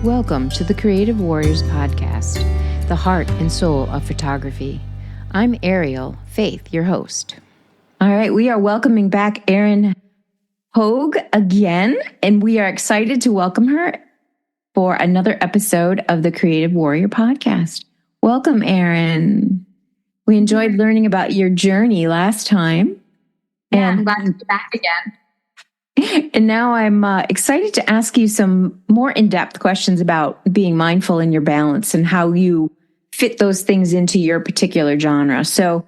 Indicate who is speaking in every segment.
Speaker 1: Welcome to the Creative Warriors Podcast, the heart and soul of photography. I'm Ariel, Faith, your host. All right, we are welcoming back Erin Hogue again, and we are excited to welcome her for another episode of the Creative Warrior Podcast. Welcome, Erin. We enjoyed learning about your journey last time.
Speaker 2: Yeah, I'm glad to be back again.
Speaker 1: And now I'm excited to ask you some more in-depth questions about being mindful in your balance and how you fit those things into your particular genre. So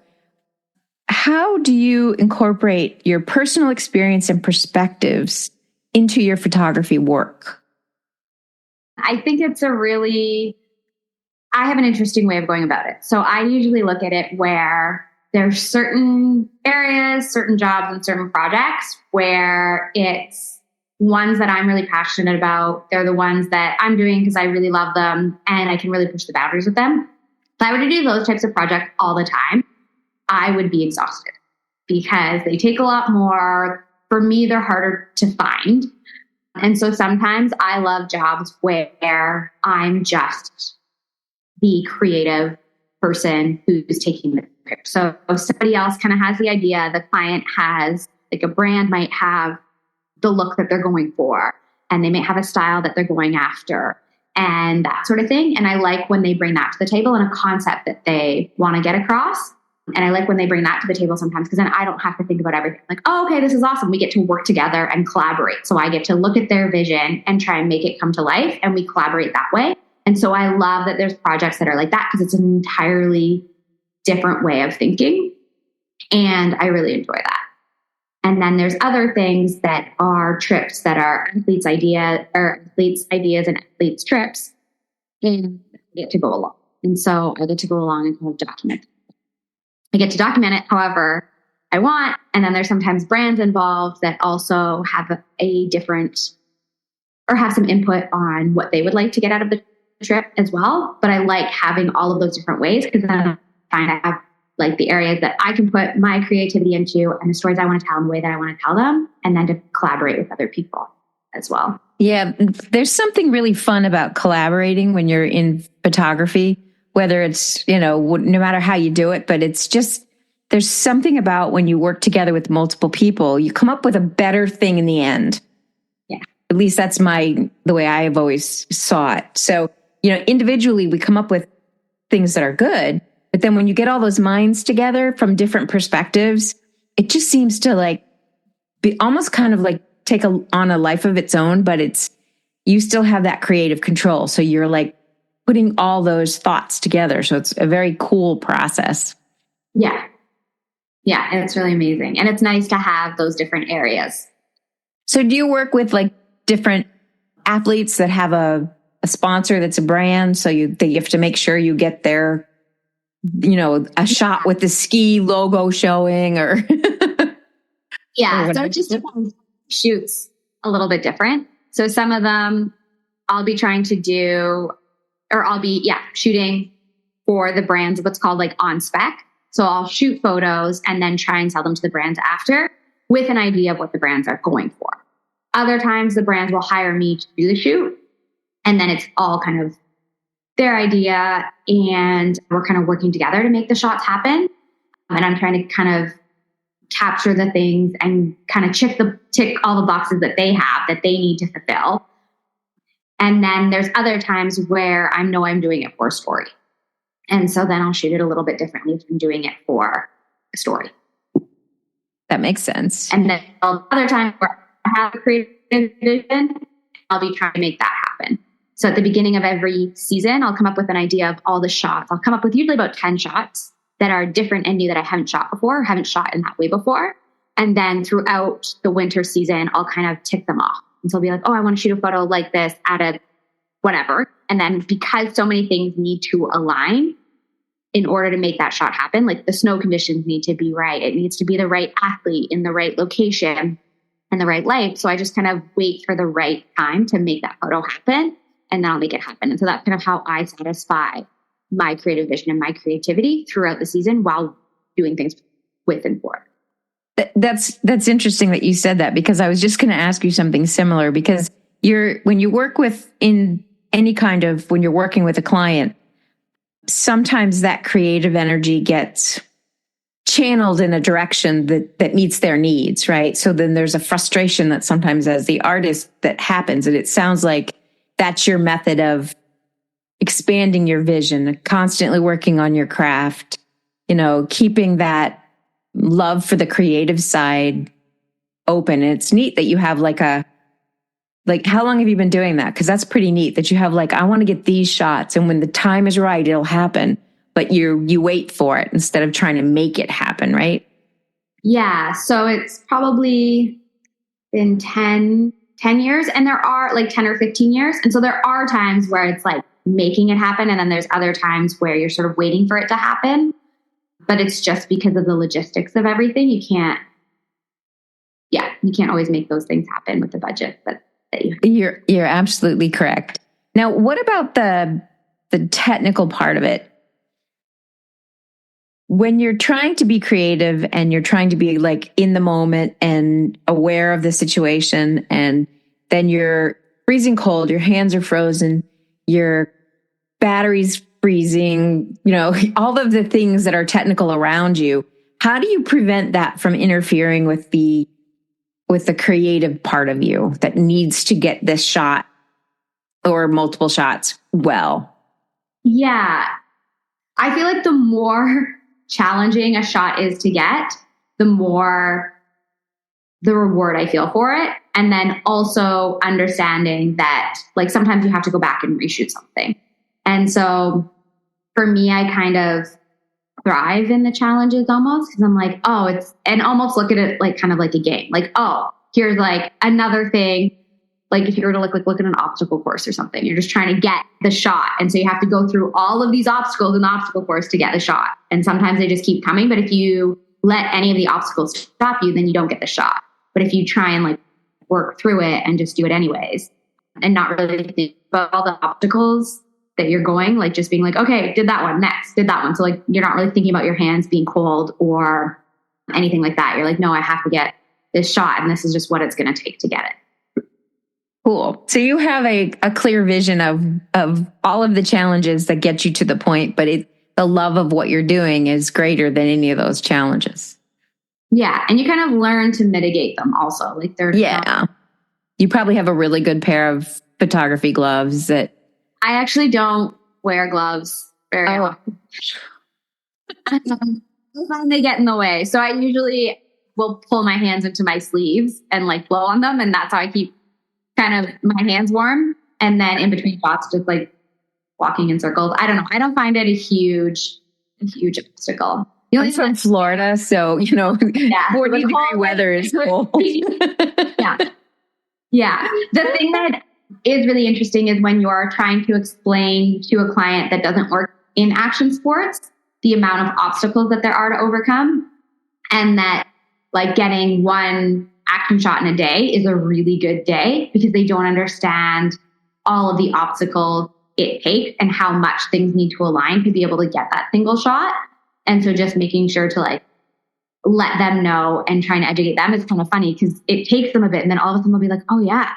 Speaker 1: how do you incorporate your personal experience and perspectives into your photography work?
Speaker 2: I think I have an interesting way of going about it. So I usually look at it where there's certain areas, certain jobs, and certain projects where it's ones that I'm really passionate about. They're the ones that I'm doing because I really love them and I can really push the boundaries with them. If I were to do those types of projects all the time, I would be exhausted because they take a lot more. For me, they're harder to find. And so sometimes I love jobs where I'm just the creative person who's taking the picture. So if somebody else kind of has the idea, the client has, like a brand might have the look that they're going for, and they may have a style that they're going after and that sort of thing. And I like when they bring that to the table and a concept that they want to get across. And I like when they bring that to the table sometimes because then I don't have to think about everything. Like, oh, okay, this is awesome. We get to work together and collaborate. So I get to look at their vision and try and make it come to life, and we collaborate that way. And so I love that there's projects that are like that because it's an entirely different way of thinking. And I really enjoy that. And then there's other things that are trips that are athletes' ideas and athletes' trips. And I get to go along. And so I get to go along and kind of document it. I get to document it however I want. And then there's sometimes brands involved that also have a different or have some input on what they would like to get out of the trip as well. But I like having all of those different ways because then I kind of have like the areas that I can put my creativity into and the stories I want to tell in the way that I want to tell them, and then to collaborate with other people as well.
Speaker 1: Yeah, there's something really fun about collaborating when you're in photography, whether it's, no matter how you do it, but it's just, there's something about when you work together with multiple people, you come up with a better thing in the end.
Speaker 2: Yeah.
Speaker 1: At least that's the way I have always saw it. So, individually we come up with things that are good, but then when you get all those minds together from different perspectives, it just seems to be almost kind of take on a life of its own, but you still have that creative control. So you're putting all those thoughts together. So it's a very cool process.
Speaker 2: Yeah. Yeah. And it's really amazing. And it's nice to have those different areas.
Speaker 1: So do you work with different athletes that have a sponsor that's a brand? So you have to make sure you get their, a shot with the ski logo showing or.
Speaker 2: Yeah. So it just depends. Shoots a little bit different. So some of them I'll be trying to do, or I'll be, shooting for the brands, what's called on spec. So I'll shoot photos and then try and sell them to the brands after with an idea of what the brands are going for. Other times the brands will hire me to do the shoot, and then it's all kind of their idea, and we're kind of working together to make the shots happen. And I'm trying to kind of capture the things and kind of tick all the boxes that they have that they need to fulfill. And then there's other times where I know I'm doing it for a story. And so then I'll shoot it a little bit differently if I'm doing it for a story.
Speaker 1: That makes sense.
Speaker 2: And then other times where I have a creative vision, I'll be trying to make that happen. So at the beginning of every season, I'll come up with an idea of all the shots. I'll come up with usually about 10 shots that are different and new that I haven't shot before, haven't shot in that way before. And then throughout the winter season, I'll kind of tick them off. And so I'll be like, oh, I want to shoot a photo like this at a whatever. And then because so many things need to align in order to make that shot happen, the snow conditions need to be right. It needs to be the right athlete in the right location and the right light. So I just kind of wait for the right time to make that photo happen, and then I'll make it happen. And so that's kind of how I satisfy my creative vision and my creativity throughout the season while doing things with and for it.
Speaker 1: That's interesting that you said that, because I was just going to ask you something similar, because when you work with in any kind of, when you're working with a client, sometimes that creative energy gets channeled in a direction that meets their needs, right? So then there's a frustration that sometimes as the artist that happens. And it sounds like that's your method of expanding your vision, constantly working on your craft, keeping that love for the creative side open. And it's neat that you have how long have you been doing that? Because that's pretty neat that you have I want to get these shots, and when the time is right, it'll happen. But you wait for it instead of trying to make it happen, right?
Speaker 2: Yeah. So it's probably been 10 years, and there are 10 or 15 years. And so there are times where it's making it happen. And then there's other times where you're sort of waiting for it to happen, but it's just because of the logistics of everything. You can't always make those things happen with the budget that you have.
Speaker 1: You're absolutely correct. Now, what about the technical part of it? When you're trying to be creative and you're trying to be in the moment and aware of the situation, and then you're freezing cold, your hands are frozen, your battery's freezing, all of the things that are technical around you, how do you prevent that from interfering with the creative part of you that needs to get this shot or multiple shots well?
Speaker 2: Yeah. I feel like the more challenging a shot is to get, the more the reward I feel for it. And then also understanding that sometimes you have to go back and reshoot something. And so for me, I kind of thrive in the challenges almost, because I'm and almost look at it kind of like a game. Here's another thing. If you were to look at an obstacle course or something, you're just trying to get the shot. And so you have to go through all of these obstacles in the obstacle course to get the shot. And sometimes they just keep coming. But if you let any of the obstacles stop you, then you don't get the shot. But if you try and work through it and just do it anyways, and not really think about all the obstacles that you're going, just being okay, did that one, next, did that one. So you're not really thinking about your hands being cold or anything like that. You're no, I have to get this shot, and this is just what it's going to take to get it.
Speaker 1: Cool. So you have a clear vision of all of the challenges that get you to the point, but the love of what you're doing is greater than any of those challenges.
Speaker 2: Yeah. And you kind of learn to mitigate them also.
Speaker 1: You probably have a really good pair of photography gloves that.
Speaker 2: I actually don't wear gloves very often. I find they get in the way. So I usually will pull my hands into my sleeves and blow on them. And that's how I keep kind of my hands warm. And then in between shots, just walking in circles. I don't know. I don't find it a huge obstacle.
Speaker 1: I'm from Florida, so 40-degree weather is cold.
Speaker 2: Yeah. The thing that is really interesting is when you're trying to explain to a client that doesn't work in action sports the amount of obstacles that there are to overcome, and that getting one action shot in a day is a really good day, because they don't understand all of the obstacles it takes and how much things need to align to be able to get that single shot. And so just making sure to let them know and trying to educate them is kind of funny, because it takes them a bit, and then all of a sudden they'll be oh yeah,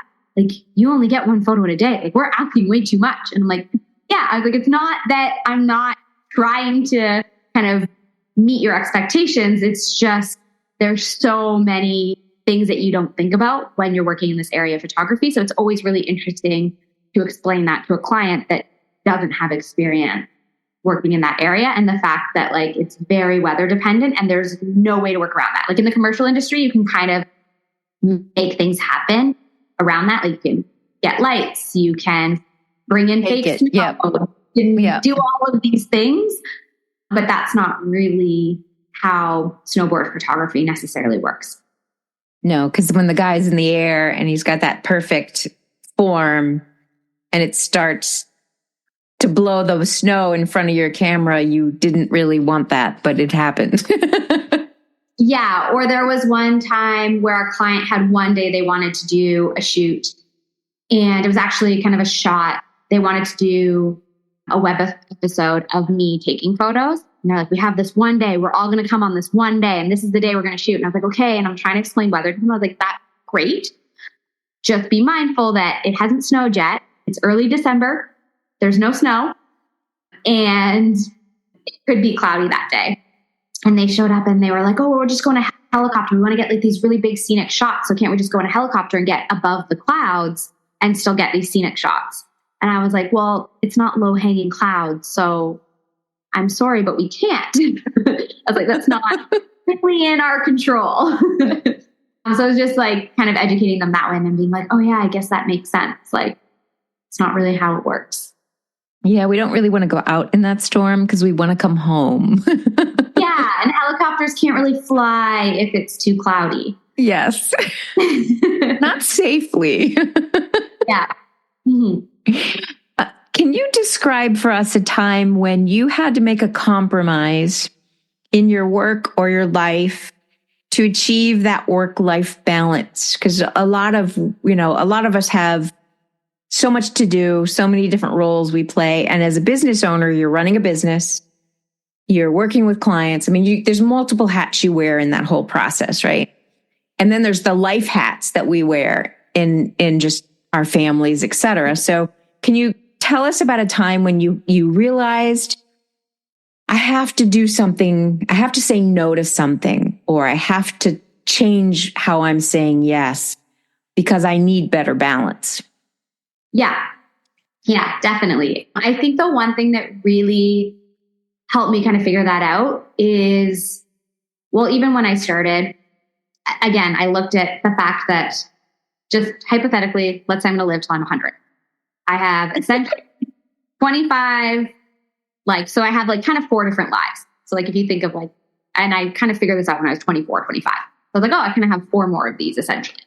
Speaker 2: you only get one photo in a day. We're asking way too much. And I'm yeah, I was it's not that I'm not trying to kind of meet your expectations. It's just, there's so many things that you don't think about when you're working in this area of photography. So it's always really interesting to explain that to a client that doesn't have experience working in that area, and the fact that it's very weather dependent and there's no way to work around that. In the commercial industry, you can kind of make things happen around that. You can get lights, you can bring in fake snow, you can do all of these things, but that's not really how snowboard photography necessarily works.
Speaker 1: No, because when the guy's in the air and he's got that perfect form and it starts to blow the snow in front of your camera, you didn't really want that, but it happened.
Speaker 2: Yeah. Or there was one time where a client had one day they wanted to do a shoot, and it was actually kind of a shot. They wanted to do a web episode of me taking photos. And they're we have this one day, we're all going to come on this one day, and this is the day we're going to shoot. And I was okay. And I'm trying to explain weather to them. I was that's great. Just be mindful that it hasn't snowed yet. it's early December. There's no snow and it could be cloudy that day. And they showed up and they were like, oh, we're just going to helicopter. We want to get like these really big scenic shots. So can't we just go in a helicopter and get above the clouds and still get these scenic shots? And I was like, well, it's not low hanging clouds. So I'm sorry, but we can't. I was like, that's not really in our control. So I was just like kind of educating them that way and then being like, oh yeah, I guess that makes sense. Like, it's not really how it works.
Speaker 1: Yeah, we don't really want to go out in that storm because we want to come home.
Speaker 2: Yeah, and helicopters can't really fly if it's too cloudy.
Speaker 1: Yes. Not safely.
Speaker 2: Yeah. Mm-hmm.
Speaker 1: Can you describe for us a time when you had to make a compromise in your work or your life to achieve that work-life balance? Because a lot of us have so much to do, so many different roles we play. And as a business owner, you're running a business, you're working with clients. I mean, there's multiple hats you wear in that whole process, right? And then there's the life hats that we wear in just our families, et cetera. So can you tell us about a time when you realized, I have to do something, I have to say no to something, or I have to change how I'm saying yes because I need better balance?
Speaker 2: Yeah. Yeah, definitely. I think the one thing that really helped me kind of figure that out is, well, even when I started, again, I looked at the fact that just hypothetically, let's say I'm going to live till I'm 100. I have essentially 25, so I have like kind of 4 different lives. So like if you think of like, and I kind of figured this out when I was 24, 25. So I was like, oh, I kind of have 4 more of these essentially.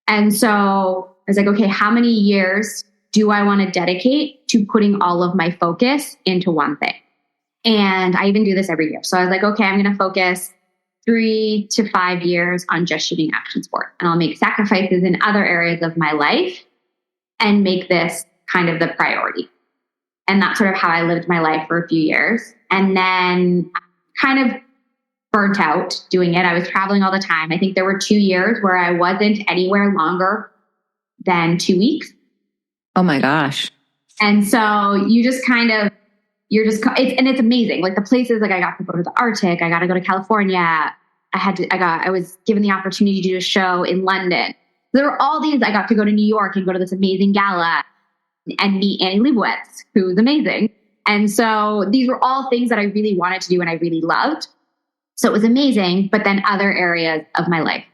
Speaker 2: And so I was like, okay, how many years do I want to dedicate to putting all of my focus into one thing? And I even do this every year. So I was like, okay, I'm going to focus 3 to 5 years on just shooting action sport. And I'll make sacrifices in other areas of my life and make this kind of the priority. And that's sort of how I lived my life for a few years. And then kind of burnt out doing it. I was traveling all the time. I think there were 2 years where I wasn't anywhere longer than 2 weeks.
Speaker 1: Oh my gosh. And
Speaker 2: so you just kind of, it's amazing. Like the places, like I got to go to the Arctic, I got to go to California. I was given the opportunity to do a show in London. There were all these, I got to go to New York and go to this amazing gala and meet Annie Leibovitz, who was amazing. And so these were all things that I really wanted to do and I really loved. So it was amazing. But then other areas of my life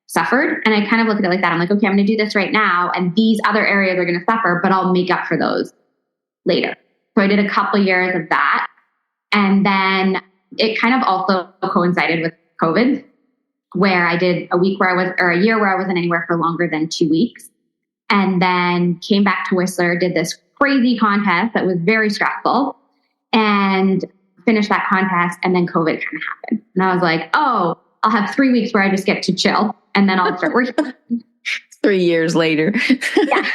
Speaker 2: suffered. And I kind of look at it like that. I'm like, okay, I'm going to do this right now. And these other areas are going to suffer, but I'll make up for those later. So I did a couple years of that. And then it kind of also coincided with COVID, where I did a year where I wasn't anywhere for longer than 2 weeks. And then came back to Whistler, did this crazy contest that was very stressful and finished that contest. And then COVID kind of happened. And I was like, oh, I'll have 3 weeks where I just get to chill and then I'll start working.
Speaker 1: 3 years later.
Speaker 2: Yeah.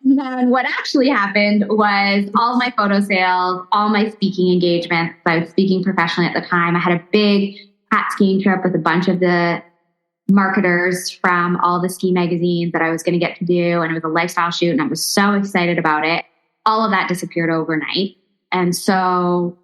Speaker 2: And then what actually happened was all my photo sales, all my speaking engagements. I was speaking professionally at the time. I had a big hat skiing trip with a bunch of the marketers from all the ski magazines that I was going to get to do. And it was a lifestyle shoot and I was so excited about it. All of that disappeared overnight. And so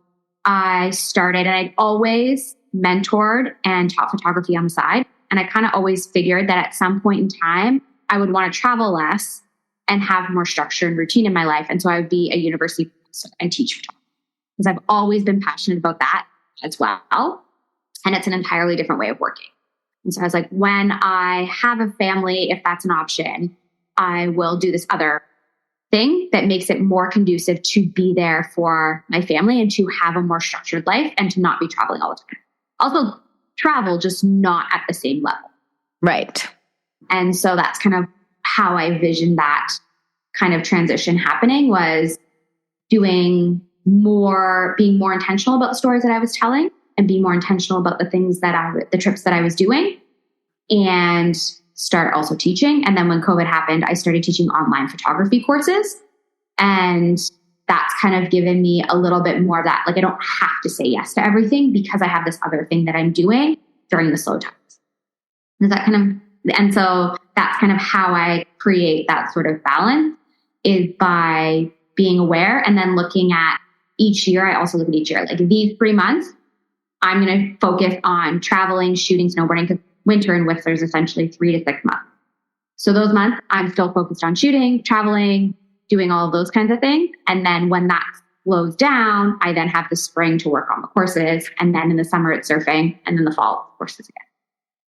Speaker 2: I started, and I'd always mentored and taught photography on the side. And I kind of always figured that at some point in time, I would want to travel less and have more structure and routine in my life. And so I would be a university professor and teach photography because I've always been passionate about that as well. And it's an entirely different way of working. And so I was like, when I have a family, if that's an option, I will do this other thing that makes it more conducive to be there for my family and to have a more structured life and to not be traveling all the time. Also travel, just not at the same level.
Speaker 1: Right.
Speaker 2: And so that's kind of how I visioned that kind of transition happening, was being more intentional about the stories that I was telling and being more intentional about the things the trips that I was doing, and start also teaching. And then when COVID happened, I started teaching online photography courses. And that's kind of given me a little bit more of that. Like I don't have to say yes to everything because I have this other thing that I'm doing during the slow times. And so that's kind of how I create that sort of balance. is by being aware and then looking at each year. I also look at each year, like these 3 months, I'm going to focus on traveling, shooting, snowboarding, because winter in Whistler is essentially 3 to 6 months. So those months I'm still focused on shooting, traveling, doing all of those kinds of things. And then when that slows down, I then have the spring to work on the courses. And then in the summer it's surfing, and then the fall courses again.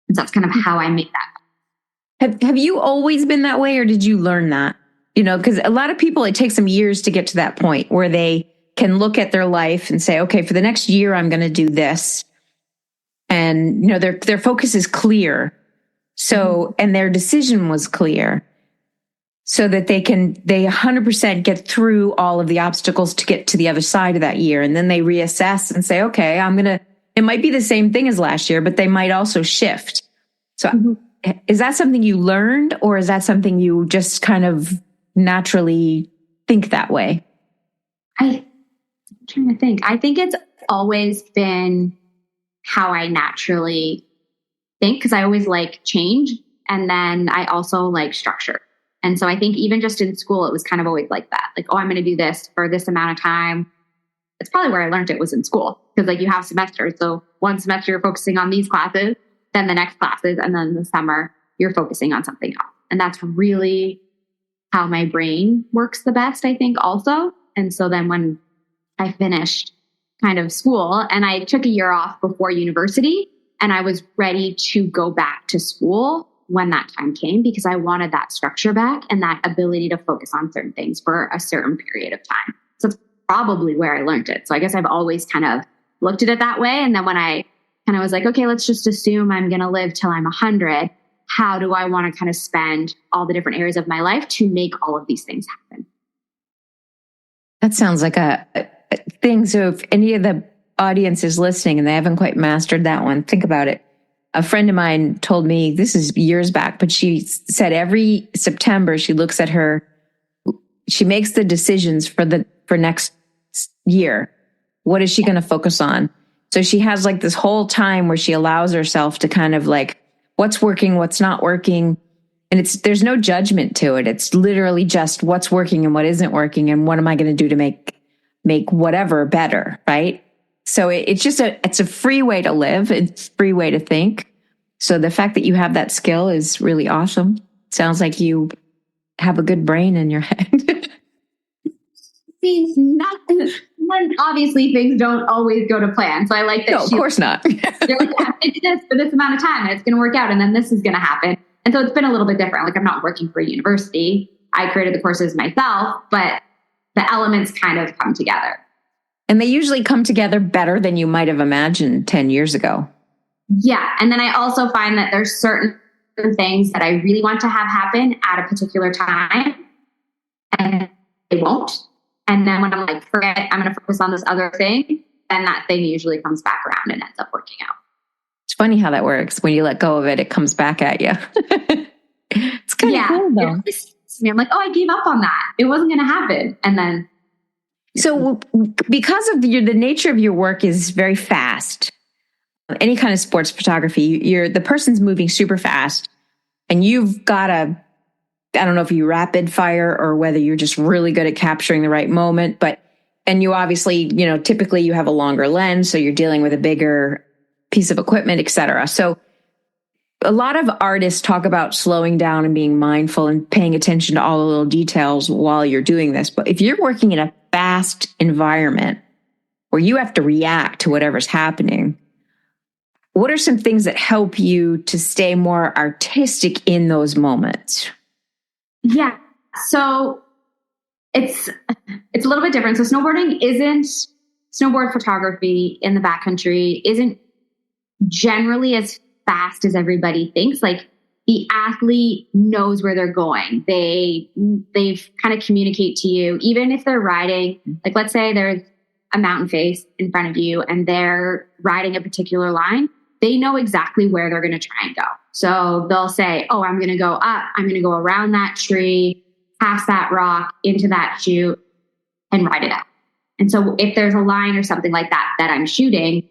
Speaker 2: And so that's kind of how I make that.
Speaker 1: Have you always been that way, or did you learn that? You know, because a lot of people, it takes them years to get to that point where they can look at their life and say, okay, for the next year, I'm going to do this. And, you know, their focus is clear. So, and their decision was clear so that they 100% get through all of the obstacles to get to the other side of that year. And then they reassess and say, okay, it might be the same thing as last year, but they might also shift. So is that something you learned, or is that something you just kind of naturally think that way?
Speaker 2: I'm trying to think. I think it's always been how I naturally think, because I always like change. And then I also like structure. And so I think even just in school, it was kind of always like that. Like, oh, I'm going to do this for this amount of time. It's probably where I learned it was in school, because like you have semesters. So one semester you're focusing on these classes, then the next classes, and then the summer you're focusing on something else. And that's really how my brain works the best, I think, also. And so then when I finished kind of school, and I took a year off before university, and I was ready to go back to school when that time came, because I wanted that structure back and that ability to focus on certain things for a certain period of time. So it's probably where I learned it. So I guess I've always kind of looked at it that way. And then when I kind of was like, okay, let's just assume I'm going to live till I'm 100. How do I want to kind of spend all the different areas of my life to make all of these things happen?
Speaker 1: That sounds like a thing. So if any of the audience is listening and they haven't quite mastered that one, think about it. A friend of mine told me, this is years back, but she said every September she looks at she makes the decisions for next year. What is she going to focus on? So she has like this whole time where she allows herself to kind of like, what's working, what's not working. And there's no judgment to it. It's literally just what's working and what isn't working. And what am I going to do to make whatever better, right? So it's a free way to live. It's a free way to think. So the fact that you have that skill is really awesome. Sounds like you have a good brain in your head.
Speaker 2: Obviously things don't always go to plan. So I like that.
Speaker 1: No, of course not.
Speaker 2: You're like, yeah, I did this for this amount of time and it's going to work out. And then this is going to happen. And so it's been a little bit different. Like I'm not working for a university. I created the courses myself, but the elements kind of come together.
Speaker 1: And they usually come together better than you might have imagined 10 years ago.
Speaker 2: Yeah. And then I also find that there's certain things that I really want to have happen at a particular time and they won't. And then when I'm like, forget, I'm going to focus on this other thing, then that thing usually comes back around and ends up working out.
Speaker 1: It's funny how that works. When you let go of it, it comes back at you. It's kind of cool though.
Speaker 2: I'm like, oh, I gave up on that. It wasn't going to happen. And then.
Speaker 1: So because of the nature of your work is very fast, any kind of sports photography, the person's moving super fast and you've got I don't know if you rapid fire or whether you're just really good at capturing the right moment, and you obviously, typically you have a longer lens, so you're dealing with a bigger piece of equipment, et cetera. So a lot of artists talk about slowing down and being mindful and paying attention to all the little details while you're doing this. But if you're working in a fast environment where you have to react to whatever's happening, what are some things that help you to stay more artistic in those moments?
Speaker 2: Yeah. So it's a little bit different. So snowboard photography in the backcountry isn't generally as fast as everybody thinks. Like the athlete knows where they're going. They've kind of communicate to you, even if they're riding, like let's say there's a mountain face in front of you and they're riding a particular line. They know exactly where they're going to try and go. So they'll say, oh, I'm going to go up. I'm going to go around that tree, past that rock, into that chute, and ride it out. And so if there's a line or something like that I'm shooting,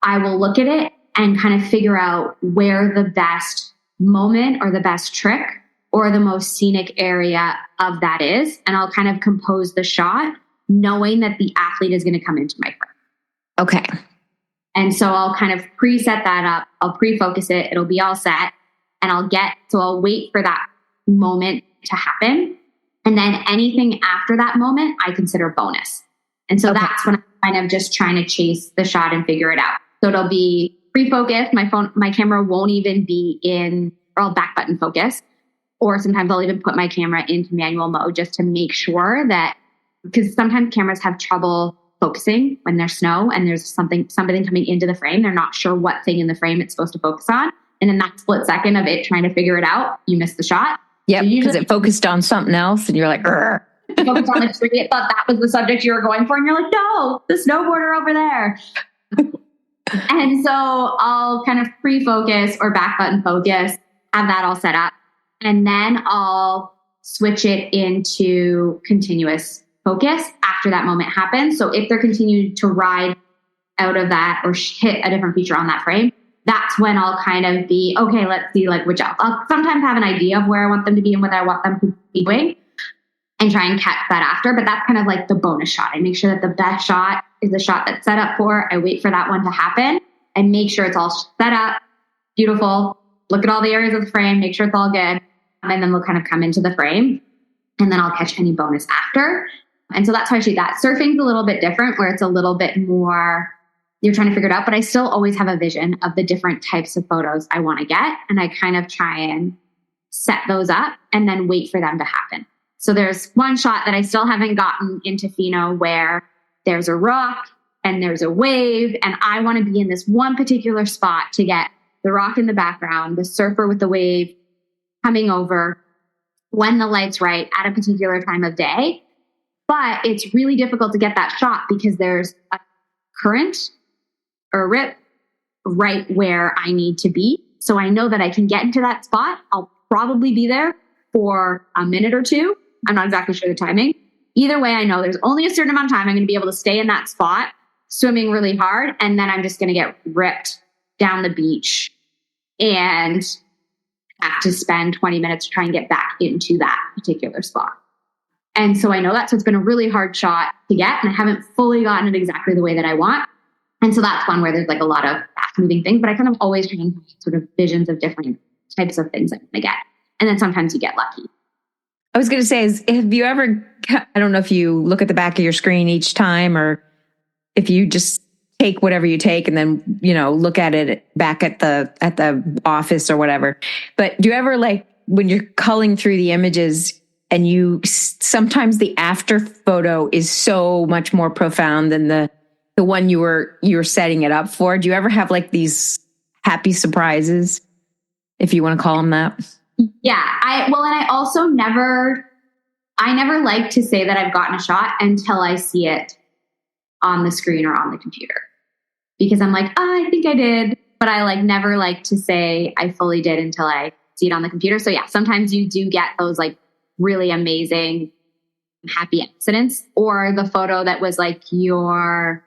Speaker 2: I will look at it and kind of figure out where the best moment or the best trick or the most scenic area of that is. And I'll kind of compose the shot knowing that the athlete is going to come into my frame.
Speaker 1: Okay.
Speaker 2: And so I'll kind of preset that up. I'll pre-focus it. It'll be all set. And I'll wait for that moment to happen. And then anything after that moment, I consider bonus. And so that's when I'm kind of just trying to chase the shot and figure it out. So it'll be pre-focused. My camera won't even be in, or I'll back button focus. Or sometimes I'll even put my camera into manual mode just to make sure that, because sometimes cameras have trouble focusing when there's snow and there's something coming into the frame. They're not sure what thing in the frame it's supposed to focus on. And in that split second of it trying to figure it out, you miss the shot.
Speaker 1: Yeah, because it focused on something else and you're like,
Speaker 2: Grr. You focused on the tree. It thought that was the subject you were going for. And you're like, no, the snowboarder over there. And so I'll kind of pre-focus or back button focus, have that all set up. And then I'll switch it into continuous focus after that moment happens. So if they're continuing to ride out of that or hit a different feature on that frame, that's when I'll kind of be, okay, let's see like which I'll sometimes have an idea of where I want them to be and what I want them to be doing and try and catch that after. But that's kind of like the bonus shot. I make sure that the best shot is the shot that's set up for. I wait for that one to happen and make sure it's all set up, beautiful. Look at all the areas of the frame, make sure it's all good. And then we'll kind of come into the frame and then I'll catch any bonus after. And so that's how I shoot that. Surfing's a little bit different where it's a little bit more, you're trying to figure it out, but I still always have a vision of the different types of photos I want to get. And I kind of try and set those up and then wait for them to happen. So there's one shot that I still haven't gotten into Pheno where there's a rock and there's a wave. And I want to be in this one particular spot to get the rock in the background, the surfer with the wave coming over when the light's right at a particular time of day. But it's really difficult to get that shot because there's a current or a rip right where I need to be. So I know that I can get into that spot. I'll probably be there for a minute or two. I'm not exactly sure the timing. Either way, I know there's only a certain amount of time I'm going to be able to stay in that spot, swimming really hard. And then I'm just going to get ripped down the beach and have to spend 20 minutes to try and get back into that particular spot. And so I know that. So it's been a really hard shot to get, and I haven't fully gotten it exactly the way that I want. And so that's one where there's like a lot of fast moving things, but I kind of always try and have sort of visions of different types of things I want to get. And then sometimes you get lucky.
Speaker 1: I was going to say, have you ever, I don't know if you look at the back of your screen each time or if you just take whatever you take and then, look at it back at the office or whatever. But do you ever like when you're culling through the images and sometimes the after photo is so much more profound than the one you were setting it up for? Do you ever have like these happy surprises, if you want to call them that?
Speaker 2: Yeah. And I also never like to say that I've gotten a shot until I see it on the screen or on the computer, because I'm like, I think I did, but I like never like to say I fully did until I see it on the computer. So yeah, sometimes you do get those like really amazing happy accidents, or the photo that was like your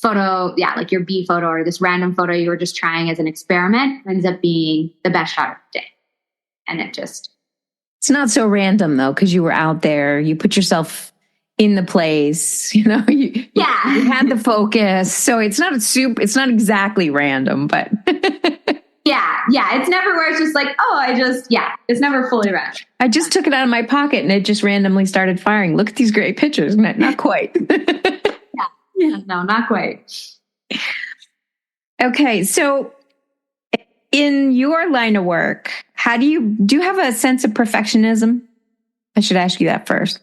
Speaker 2: photo, like your B photo or this random photo you were just trying as an experiment ends up being the best shot of the day. And it's
Speaker 1: not so random though, because you were out there, you put yourself in the place, you had the focus. So it's not exactly random, but
Speaker 2: yeah. It's never where it's just like, it's never fully random.
Speaker 1: I just took it out of my pocket and it just randomly started firing. Look at these great pictures. Not quite.
Speaker 2: Yeah, no, not quite.
Speaker 1: Okay. So in your line of work, do you have a sense of perfectionism? I should ask you that first.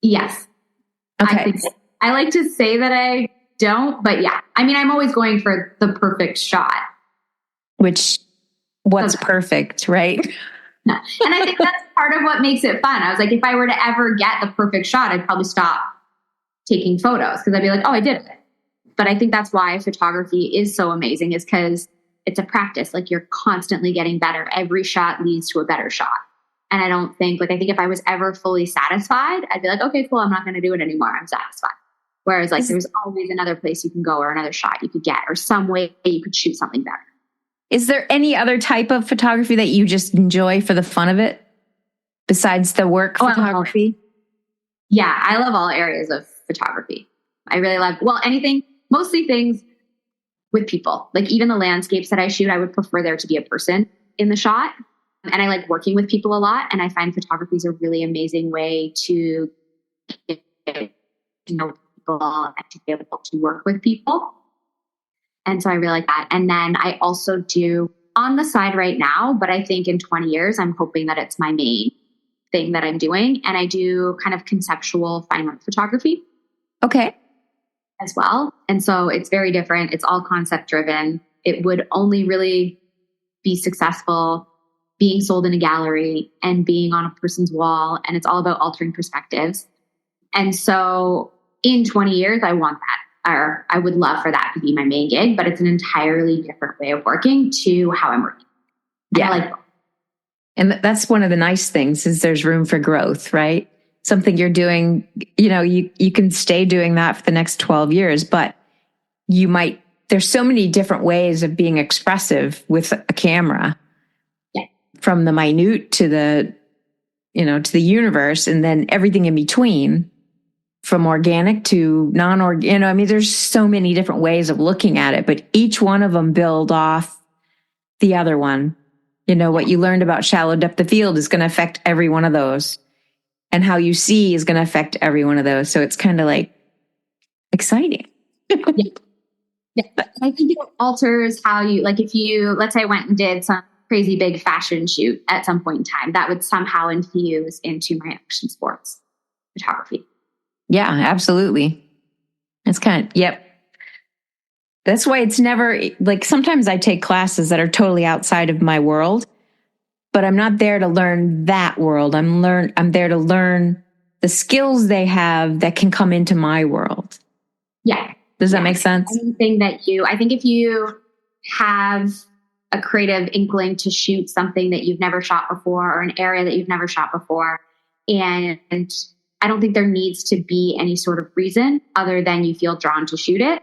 Speaker 2: Yes.
Speaker 1: Okay.
Speaker 2: I like to say that I don't, but yeah. I mean, I'm always going for the perfect shot.
Speaker 1: What's perfect, right?
Speaker 2: No. And I think that's part of what makes it fun. I was like, if I were to ever get the perfect shot, I'd probably stop taking photos because I'd be like, oh, I did it. But I think that's why photography is so amazing, is because it's a practice. Like you're constantly getting better. Every shot leads to a better shot. And I think if I was ever fully satisfied, I'd be like, okay, cool. I'm not going to do it anymore. I'm satisfied. Whereas like there's always another place you can go or another shot you could get or some way you could shoot something better.
Speaker 1: Is there any other type of photography that you just enjoy for the fun of it? besides the work photography?
Speaker 2: Yeah, I love all areas of photography. I really love, mostly things with people. Like even the landscapes that I shoot, I would prefer there to be a person in the shot. And I like working with people a lot. And I find photography is a really amazing way to get to know people and to be able to work with people. And so I really like that. And then I also do on the side right now, but I think in 20 years, I'm hoping that it's my main thing that I'm doing. And I do kind of conceptual fine art photography.
Speaker 1: Okay.
Speaker 2: As well. And so it's very different. It's all concept driven. It would only really be successful being sold in a gallery and being on a person's wall. And it's all about altering perspectives. And so in 20 years, I want that, or I would love for that to be my main gig, but it's an entirely different way of working to how I'm working.
Speaker 1: Yeah. And that's one of the nice things is there's room for growth, right? Something you're doing, you can stay doing that for the next 12 years, but there's so many different ways of being expressive with a camera.
Speaker 2: Yeah.
Speaker 1: From the minute to the universe, and then everything in between, from organic to non-organic. There's so many different ways of looking at it, but each one of them build off the other one. What you learned about shallow depth of field is going to affect every one of those. And how you see is going to affect every one of those. So it's kind of like exciting.
Speaker 2: Yeah. But I think it alters how you, like if you, let's say I went and did some crazy big fashion shoot at some point in time, that would somehow infuse into my action sports photography.
Speaker 1: Yeah, absolutely. It's yep. That's why it's never, like sometimes I take classes that are totally outside of my world. But I'm not there to learn that world. I'm there to learn the skills they have that can come into my world.
Speaker 2: Yeah.
Speaker 1: Does that make sense?
Speaker 2: Anything I think if you have a creative inkling to shoot something that you've never shot before or an area that you've never shot before, and I don't think there needs to be any sort of reason other than you feel drawn to shoot it.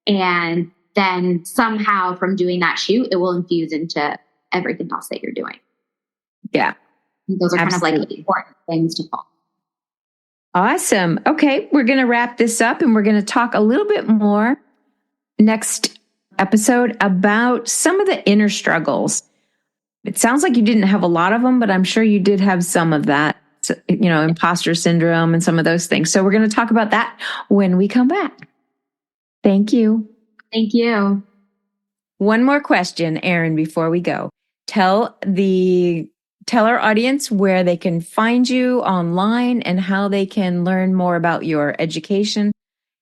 Speaker 2: And then somehow from doing that shoot, it will infuse into everything else that you're doing.
Speaker 1: Yeah.
Speaker 2: Those are absolutely kind of like important things to follow.
Speaker 1: Awesome. Okay. We're going to wrap this up and we're going to talk a little bit more next episode about some of the inner struggles. It sounds like you didn't have a lot of them, but I'm sure you did have some of that, imposter syndrome and some of those things. So we're going to talk about that when we come back. Thank you.
Speaker 2: Thank you.
Speaker 1: One more question, Erin, before we go. Tell our audience where they can find you online and how they can learn more about your education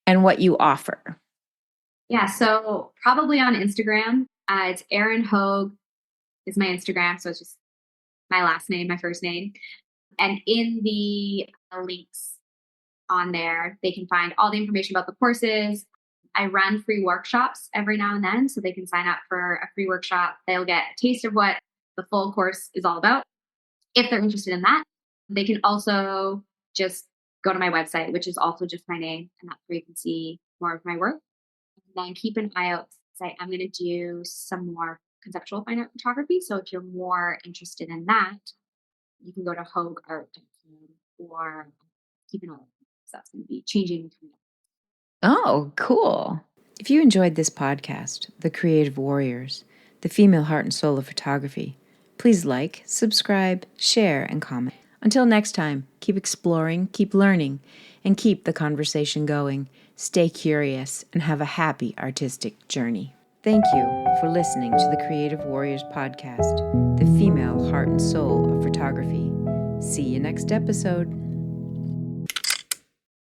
Speaker 1: and what you offer.
Speaker 2: Yeah, so probably on Instagram. It's Erin Hogue is my Instagram. So it's just my last name, my first name. And in the links on there, they can find all the information about the courses. I run free workshops every now and then, so they can sign up for a free workshop. They'll get a taste of what the full course is all about. If they're interested in that, they can also just go to my website, which is also just my name, and that's where you can see more of my work. And then keep an eye out. I'm going to do some more conceptual fine art photography. So if you're more interested in that, you can go to hogueart.com or keep an eye out. So that's going to be changing.
Speaker 1: Oh, cool. If you enjoyed this podcast, The Creative Warriors, the female heart and soul of photography, please like, subscribe, share, and comment. Until next time, keep exploring, keep learning, and keep the conversation going. Stay curious and have a happy artistic journey. Thank you for listening to the Creative Warriors podcast, the female heart and soul of photography. See you next episode.